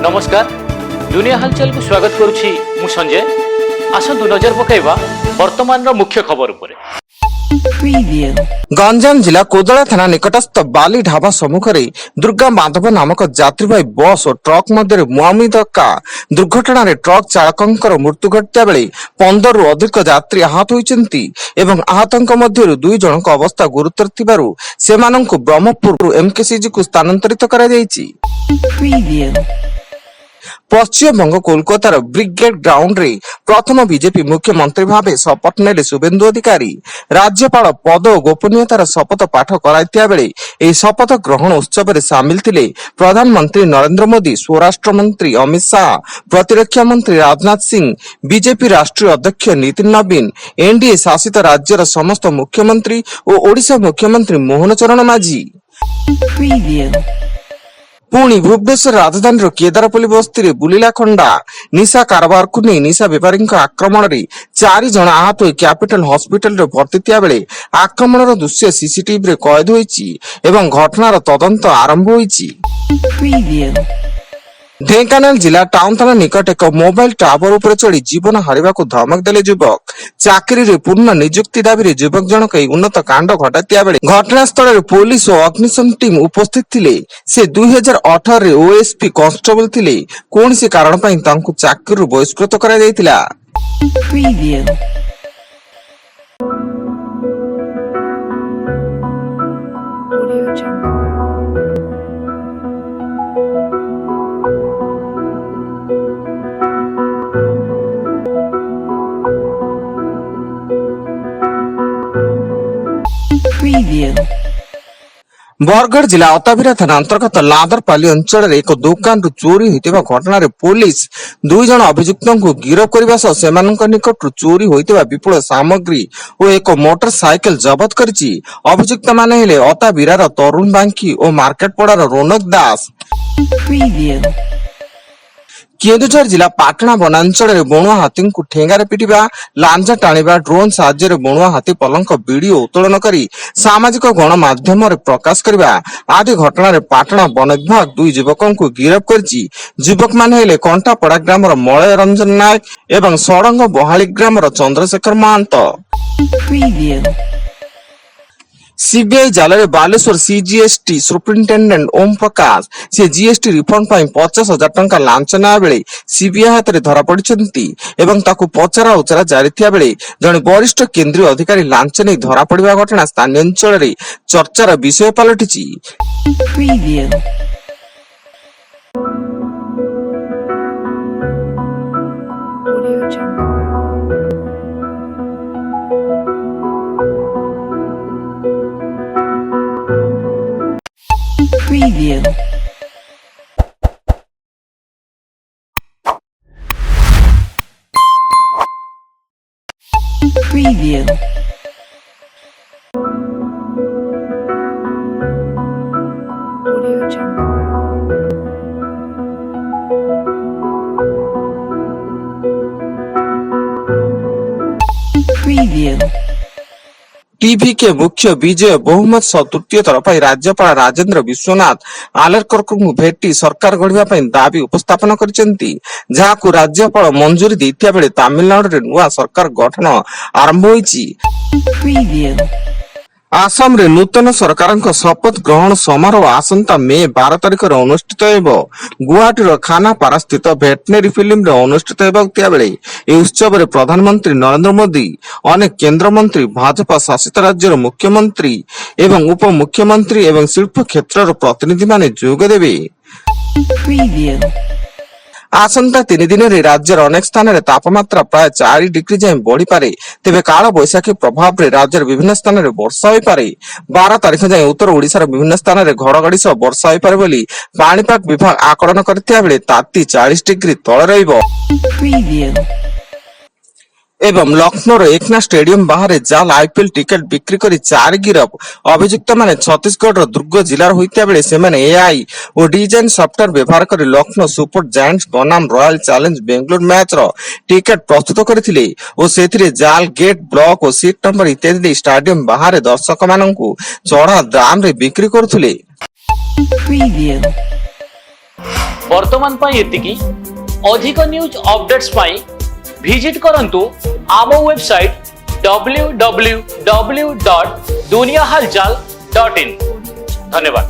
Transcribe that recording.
नमस्कार दुनिया हलचल को स्वागत करुछि मु संजय। आसंतु नजर पकाइबा वर्तमान मुख्य खबर उपरे। गंजाम जिला कोदला थाना निकटस्थ बाली ढाबा सम्मुख दुर्गा माधव नामक यात्रीवाही बस और ट्रक मध्य मुहांमुही धक्का दुर्घटना ट्रक चालक मृत्यु घटिता बेले 15 रु अधिक यात्री आहत होइछन्ति एवं आहतंक मध्यरु 2 जनक अवस्था गुरुतर थिबारु सेमानंकु ब्रह्मपुर एमकेसीजी को स्थानांतरित करा जायछि। पश्चिम बंग कोलकातार ब्रिगेड ग्राउंड रे प्रथम बीजेपी मुख्यमंत्री भावे शपथ नेले शुभेन्दु अधिकारी। राज्यपाल पद और गोपनीयतार शपथ पाठ कराइतिया बेले एही शपथ ग्रहण उत्सव रे शामिल थिले प्रधानमंत्री नरेंद्र मोदी, स्वराष्ट्र मंत्री अमित शाह, प्रतिरक्षा मंत्री राजनाथ सिंह, बीजेपी राष्ट्रीय अध्यक्ष नितिन नवीन, एनडीए शासित राज्यर समस्त मुख्यमंत्री और ओडिशा मुख्यमंत्री मोहन चरण माझी। पुणी भुवनेश्वर राजधानी केदारपल्ली बस्ती बुलिला खंडा निशा कारबार को नहीं निशा बेपारी आक्रमण में 4 जन आहत हो कैपिटल हॉस्पिटल रे भर्ती थिया बेले आक्रमण दृश्य सीसीटीवी रे कैद होईची एवं घटनार तदंत आरंभ होईची। ढेंकानाल जिला टाउन थाना निकट एक मोबाइल टावर उपर चढ़ी जीवन हारिबा को धमक देले युवक। चाकरी रे पूर्ण नियुक्ति दाबी युवक जनक उन्नत कांड घटातिया बेले घटनास्थल रे पुलिस और अग्निशम टीम उपस्थित थिले। से 2018 रे ओएसपी कांस्टेबल थिले। कोनसी कारण पई तांकु चाकरी रू बहिष्कृत करा जायतिला। बरगढ़ जिला अताबिरा थाना अंतर्गत लादरपाली अंचल एक दुकान चोरी होइतिबा घटना रे पुलिस 2 जन अभियुक्तों को गिरफ्त करबा सह सेमानक निकट चोरी होइतिबा विपुल सामग्री और एक मोटरसाइकिल जब्त करिछि। अभियुक्त माने हेले अताबिरार तरुण बांकी और मार्केटपड़ार रौनक दास। केन्दुझर जिला पाटना वनांचल रे बणुआ हाथी को ठेंगारे पिटिबा, लांजा टाणिबा, ड्रोन साहाय्य बणुआ हाथी पलंक वीडियो उत्तोलन करी सामाजिक गणमाध्यम रे प्रकाश करबा आदि घटना रे पाटना वन विभाग 2 युवकों को गिरफ्त करिछि। युवक माने हेले कंटापड़ा ग्राम मलय रंजन नायक एवं सड़ंग बहाली ग्राम चंद्रशेखर महंत। सीबीआई जाल रे बालेश्वर सीजीएसटी सुपरिटेंडेंट ओम प्रकाश से जीएसटी रिफंड 50,000 टंका लांच ना बेले सीबीआई हाथ में धरा पड़िछन्ति एवं ताकू पचरा उचरा जारी थिया बेले जने वरिष्ठ केंद्रीय अधिकारी लांच नै धरा पड़िबा घटना स्थानीय अंचल रे चर्चार विषय पलटिछि। Preview. Preview. Audio Jungle. Preview. TV के मुख्य विजय बहुमत सह तृतीय थर पर राज्यपाल राजेंद्र विश्वनाथ आलेरकर को भेटी सरकार गढ़िबा दाबी उपस्थापन करिसेंती, जहां राज्यपाल मंजूरी दैथिया बेले तमिलनाडु रे नुआ सरकार गठन आरंभ होईची। आसाम रे नूतन सरकार शपथ ग्रहण समारोह आसंता मे 12 तारिख रे अनुष्ठित हेबो। गुवाहाटी खानापारा स्थित भेटनेरी फिल्म रे अनुष्ठित हेबाक बेले ए उत्सव रे प्रधानमंत्री नरेंद्र मोदी, अनेक केंद्र मंत्री, भाजपा शासित राज्यर मुख्यमंत्री एवं उप मुख्यमंत्री एवं शिल्प क्षेत्र प्रतिनिधि माने जोग देबे। आसंता 3 दिन रे राज्यर अनेक स्थान रे तापमात्रा प्राय 4 डिग्री जाए बढ़ी पारे। तेबे काल बैशाखी प्रभाव रे राज्यर विभिन्न स्थान रे वर्षा होई पारे। 12 तारिख जाए उत्तर ओडिसा रे विभिन्न स्थान रे घड़घड़ी सह वर्षा होई पारे बोली पाणीपाग विभाग आकलन करथिया बेले ताती 40 डिग्री तळे रहइबो। एवं लखनऊ एकना स्टेडियम बाहर जाल आईपीएल टिकेट बिक्री करी 4 गिरफ अभियुक्त माने छत्तीसगढ़ दुर्ग जिलार होइतिया बेले सेमाने एआई और डिजाइन सॉफ्टवेयर व्यवहार करी लखनऊ सुपर जायंट्स बनाम रॉयल चैलेंज बेंगलुरु मैच रो टिकेट प्रस्तुत करथिले और सेथिरे जाल गेट ब्लॉक और सीट नंबर इत्यादि स्टेडियम बाहर दर्शक माननकु चढ़ा दाम रे बिक्री करथुले। ବର୍ତ୍ତମାନ ପାଇଁ ଏତିକି। ଅଧିକ ନ୍ୟୁଜ୍ ଅପଡେଟ୍ସ ପାଇଁ ଭିଜିଟ୍ କରନ୍ତୁ ଆମ ୱେବସାଇଟ୍ www.duniahalchal.in। ଧନ୍ୟବାଦ।